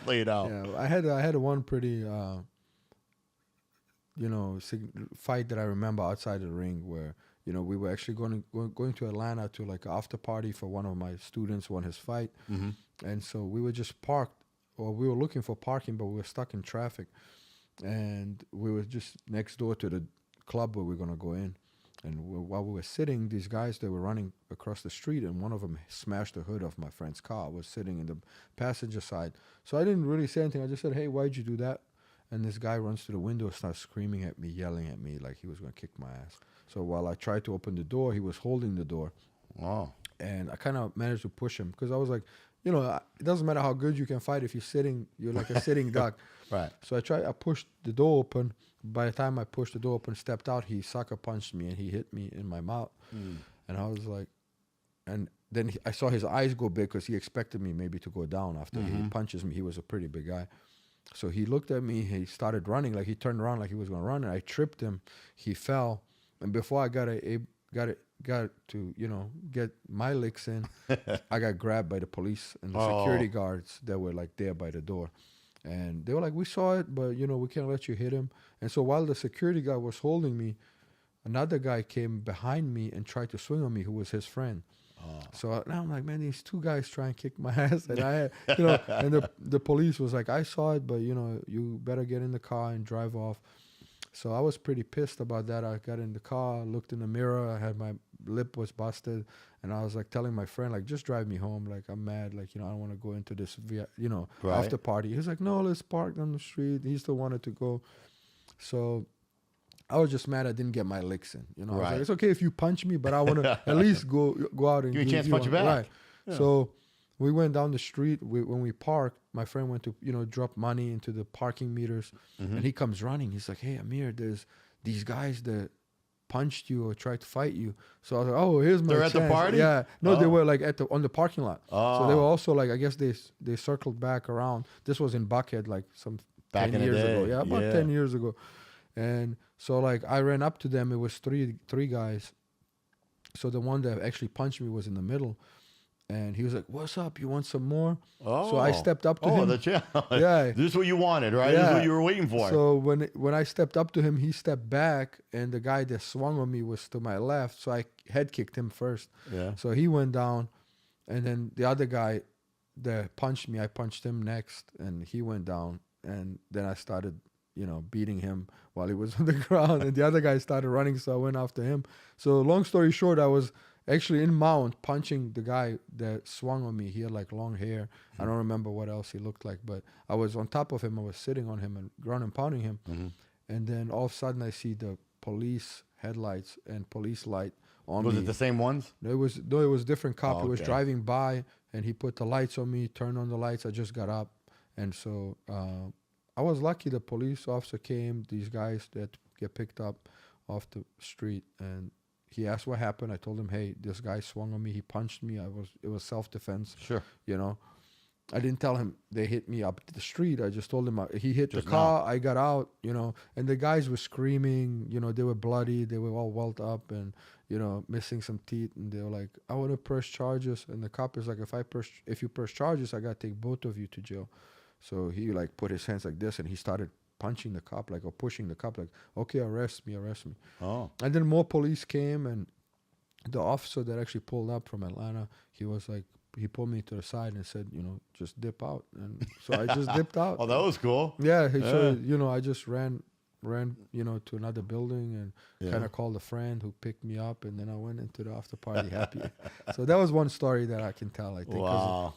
Lay it out. Yeah, I had one pretty fight that I remember outside the ring where we were actually going to Atlanta to like an after party for one of my students won his fight, and so we were just parked, or we were looking for parking, but we were stuck in traffic, and we were just next door to the club where we were gonna go in, and while we were sitting, these guys they were running across the street, and one of them smashed the hood of my friend's car. I was sitting in the passenger side, so I didn't really say anything. I just said, "Hey, why'd you do that?" And this guy runs to the window, starts screaming at me, yelling at me like he was going to kick my ass. So while I tried to open the door, he was holding the door. Wow. And I kind of managed to push him because I was like, it doesn't matter how good you can fight if you're like a sitting duck. Right. So I pushed the door open. By the time I pushed the door open, stepped out, he sucker punched me and he hit me in my mouth. And I was like, and then I saw his eyes go big because he expected me maybe to go down after he punches me. He was a pretty big guy. So he looked at me, he started running, like he turned around like he was going to run, and I tripped him. He fell. And before I got to, get my licks in, I got grabbed by the police and the security guards that were like there by the door. And they were like, we saw it, but, we can't let you hit him. And so while the security guard was holding me, another guy came behind me and tried to swing on me, who was his friend. So now I'm like, man, these two guys try and kick my ass, and and the police was like, I saw it, but you better get in the car and drive off. So I was pretty pissed about that. I got in the car, looked in the mirror, I had my lip was busted, and I was like telling my friend, like, just drive me home. Like, I'm mad. Like, I don't want to go into this, after party. He's like, no, let's park on the street. He still wanted to go. So I was just mad I didn't get my licks in. I was like, it's okay if you punch me, but I want to at least go out and give me a chance to punch you back. Right. Yeah. So we went down the street. When we parked, my friend went to drop money into the parking meters, and he comes running. He's like, hey, Amir, there's these guys that punched you or tried to fight you. So I was like, oh, here's my chance. They're at the party? Yeah. No, they were like on the parking lot. So they were Oh. also like, I guess they circled back around. This was in Buckhead like some Back 10 in the years day. ago. Yeah, about 10 years ago. And so like I ran up to them. It was three guys. So the one that actually punched me was in the middle. And he was like, what's up? You want some more? Oh. So I stepped up to him. Yeah. This is what you wanted, right? Yeah. This is what you were waiting for. So when I stepped up to him, he stepped back, and the guy that swung on me was to my left. So I head kicked him first. Yeah. So he went down, and then the other guy that punched me, I punched him next, and he went down. And then I started, beating him while he was on the ground, and the other guy started running, so I went after him. So long story short, I was actually in mount punching the guy that swung on me. He had like long hair. I don't remember what else he looked like, but I was on top of him. I was sitting on him and ground and pounding him. And then all of a sudden I see the police headlights and police light on me. Was it the same ones? No, it was different cop. Oh, He was okay. driving by, and he put the lights on me, turned on the lights. I just got up. And so I was lucky the police officer came, these guys that get picked up off the street, and he asked what happened. I told him, hey, this guy swung on me. He punched me. It was self-defense. Sure. I didn't tell him they hit me up the street. I just told him he hit Just the car. I got out, and the guys were screaming. They were bloody. They were all welled up and, missing some teeth. And they were like, I want to press charges. And the cop is like, if you press charges, I got to take both of you to jail. So he like put his hands like this, and he started punching the cop, like, or pushing the cop, like, okay, arrest me. Oh. And then more police came, and the officer that actually pulled up from Atlanta, he was like, he pulled me to the side and said, just dip out. And so I just dipped out. Oh, that was cool. Yeah. So, I just ran, to another building and kind of called a friend who picked me up. And then I went into the after party happy. So that was one story that I can tell, I think. Wow.